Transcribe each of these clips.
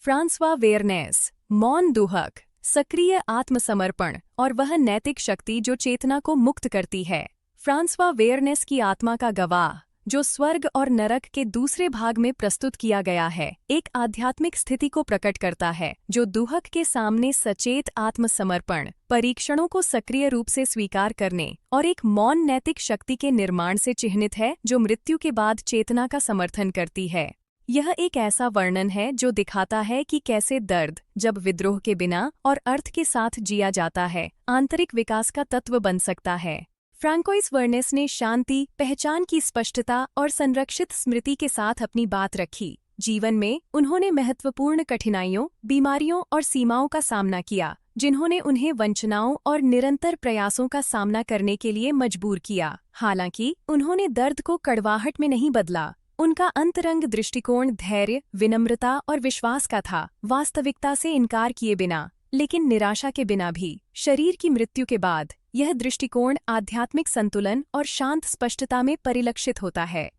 Francois वेरनेस, मौन दुहक, सक्रिय आत्मसमर्पण और वह नैतिक शक्ति जो चेतना को मुक्त करती है। फ्रांसवा वेरनेस की आत्मा का गवाह, जो स्वर्ग और नरक के दूसरे भाग में प्रस्तुत किया गया है, एक आध्यात्मिक स्थिति को प्रकट करता है जो दुहक के सामने सचेत आत्मसमर्पण, परीक्षणों को सक्रिय रूप से स्वीकार करने और एक मौन नैतिक शक्ति के निर्माण से चिह्नित है जो मृत्यु के बाद चेतना का समर्थन करती है। यह एक ऐसा वर्णन है जो दिखाता है कि कैसे दर्द, जब विद्रोह के बिना और अर्थ के साथ जिया जाता है, आंतरिक विकास का तत्व बन सकता है। फ्रांकोइस वेरनेस ने शांति, पहचान की स्पष्टता और संरक्षित स्मृति के साथ अपनी बात रखी। जीवन में उन्होंने महत्वपूर्ण कठिनाइयों, बीमारियों और सीमाओं का सामना किया, जिन्होंने उन्हें वंचनाओं और निरंतर प्रयासों का सामना करने के लिए मजबूर किया। हालांकि उन्होंने दर्द को कड़वाहट में नहीं बदला। उनका अंतरंग दृष्टिकोण धैर्य, विनम्रता और विश्वास का था, वास्तविकता से इनकार किए बिना, लेकिन निराशा के बिना भी। शरीर की मृत्यु के बाद यह दृष्टिकोण आध्यात्मिक संतुलन और शांत स्पष्टता में परिलक्षित होता है।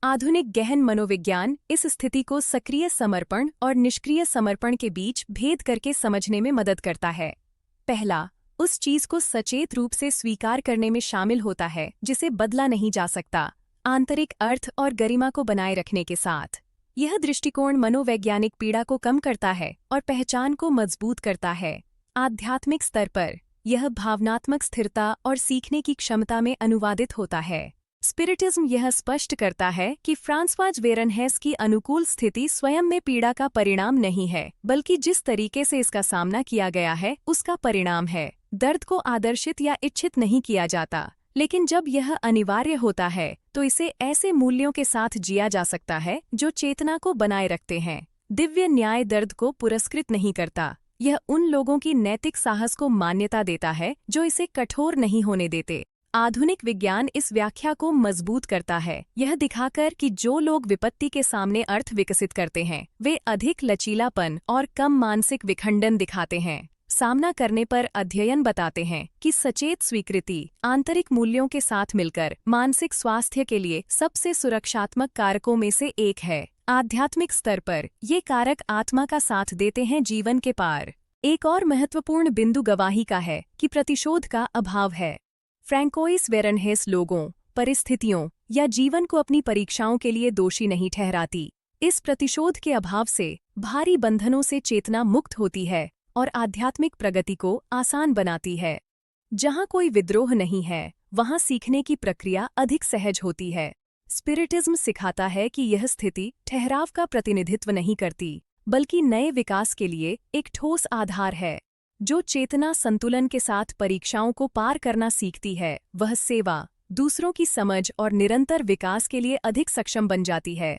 आधुनिक गहन मनोविज्ञान इस स्थिति को सक्रिय समर्पण और निष्क्रिय समर्पण के बीच भेद करके समझने में मदद करता है। पहला, उस चीज को सचेत रूप से स्वीकार करने में शामिल होता है जिसे बदला नहीं जा सकता, आंतरिक अर्थ और गरिमा को बनाए रखने के साथ। यह दृष्टिकोण मनोवैज्ञानिक पीड़ा को कम करता है और पहचान को मजबूत करता है। आध्यात्मिक स्तर पर यह भावनात्मक स्थिरता और सीखने की क्षमता में अनुवादित होता है। स्पिरिटिज्म यह स्पष्ट करता है कि फ्रांसवाज वेरनहेस की अनुकूल स्थिति स्वयं में पीड़ा का परिणाम नहीं है, बल्कि जिस तरीके से इसका सामना किया गया है उसका परिणाम है। दर्द को आदर्शित या इच्छित नहीं किया जाता, लेकिन जब यह अनिवार्य होता है तो इसे ऐसे मूल्यों के साथ जिया जा सकता है जो चेतना को बनाए रखते हैं। दिव्य न्याय दर्द को पुरस्कृत नहीं करता, यह उन लोगों की नैतिक साहस को मान्यता देता है जो इसे कठोर नहीं होने देते। आधुनिक विज्ञान इस व्याख्या को मजबूत करता है, यह दिखाकर कि जो लोग विपत्ति के सामने अर्थ विकसित करते हैं वे अधिक लचीलापन और कम मानसिक विखंडन दिखाते हैं। सामना करने पर अध्ययन बताते हैं कि सचेत स्वीकृति आंतरिक मूल्यों के साथ मिलकर मानसिक स्वास्थ्य के लिए सबसे सुरक्षात्मक कारकों में से एक है। आध्यात्मिक स्तर पर ये कारक आत्मा का साथ देते हैं जीवन के पार। एक और महत्वपूर्ण बिंदु गवाही का है कि प्रतिशोध का अभाव है। फ्रैंकोइस वेरनहेस लोगों, परिस्थितियों या जीवन को अपनी परीक्षाओं के लिए दोषी नहीं ठहराती। इस प्रतिशोध के अभाव से भारी बंधनों से चेतना मुक्त होती है और आध्यात्मिक प्रगति को आसान बनाती है। जहाँ कोई विद्रोह नहीं है, वहाँ सीखने की प्रक्रिया अधिक सहज होती है। स्पिरिटिज्म सिखाता है कि यह स्थिति ठहराव का प्रतिनिधित्व नहीं करती, बल्कि नए विकास के लिए एक ठोस आधार है। जो चेतना संतुलन के साथ परीक्षाओं को पार करना सीखती है, वह सेवा, दूसरों की समझ और निरंतर विकास के लिए अधिक सक्षम बन जाती है।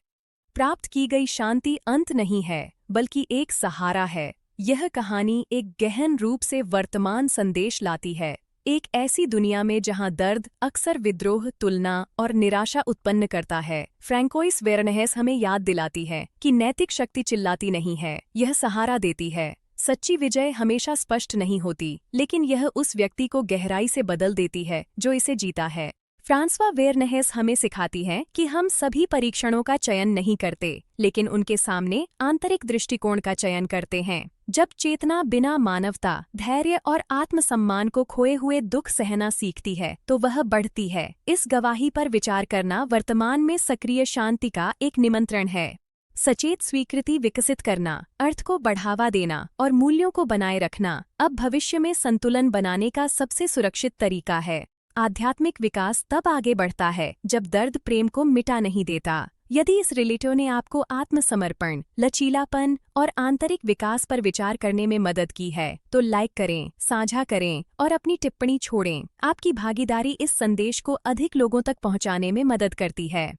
प्राप्त की गई शांति अंत नहीं है, बल्कि एक सहारा है। यह कहानी एक गहन रूप से वर्तमान संदेश लाती है, एक ऐसी दुनिया में जहां दर्द अक्सर विद्रोह, तुलना और निराशा उत्पन्न करता है। फ्रैंकोइस वेरनहेस हमें याद दिलाती है कि नैतिक शक्ति चिल्लाती नहीं है, यह सहारा देती है। सच्ची विजय हमेशा स्पष्ट नहीं होती, लेकिन यह उस व्यक्ति को गहराई से बदल देती है जो इसे जीता है। फ्रांसवा वेरनहेस हमें सिखाती है कि हम सभी परीक्षणों का चयन नहीं करते, लेकिन उनके सामने आंतरिक दृष्टिकोण का चयन करते हैं। जब चेतना बिना मानवता, धैर्य और आत्मसम्मान को खोए हुए दुख सहना सीखती है तो वह बढ़ती है। इस गवाही पर विचार करना वर्तमान में सक्रिय शांति का एक निमंत्रण है। सचेत स्वीकृति विकसित करना, अर्थ को बढ़ावा देना और मूल्यों को बनाए रखना अब भविष्य में संतुलन बनाने का सबसे सुरक्षित तरीका है। आध्यात्मिक विकास तब आगे बढ़ता है जब दर्द प्रेम को मिटा नहीं देता। यदि इस रिलेटो ने आपको आत्मसमर्पण, लचीलापन और आंतरिक विकास पर विचार करने में मदद की है तो लाइक करें, साझा करें और अपनी टिप्पणी छोड़ें। आपकी भागीदारी इस संदेश को अधिक लोगों तक पहुंचाने में मदद करती है।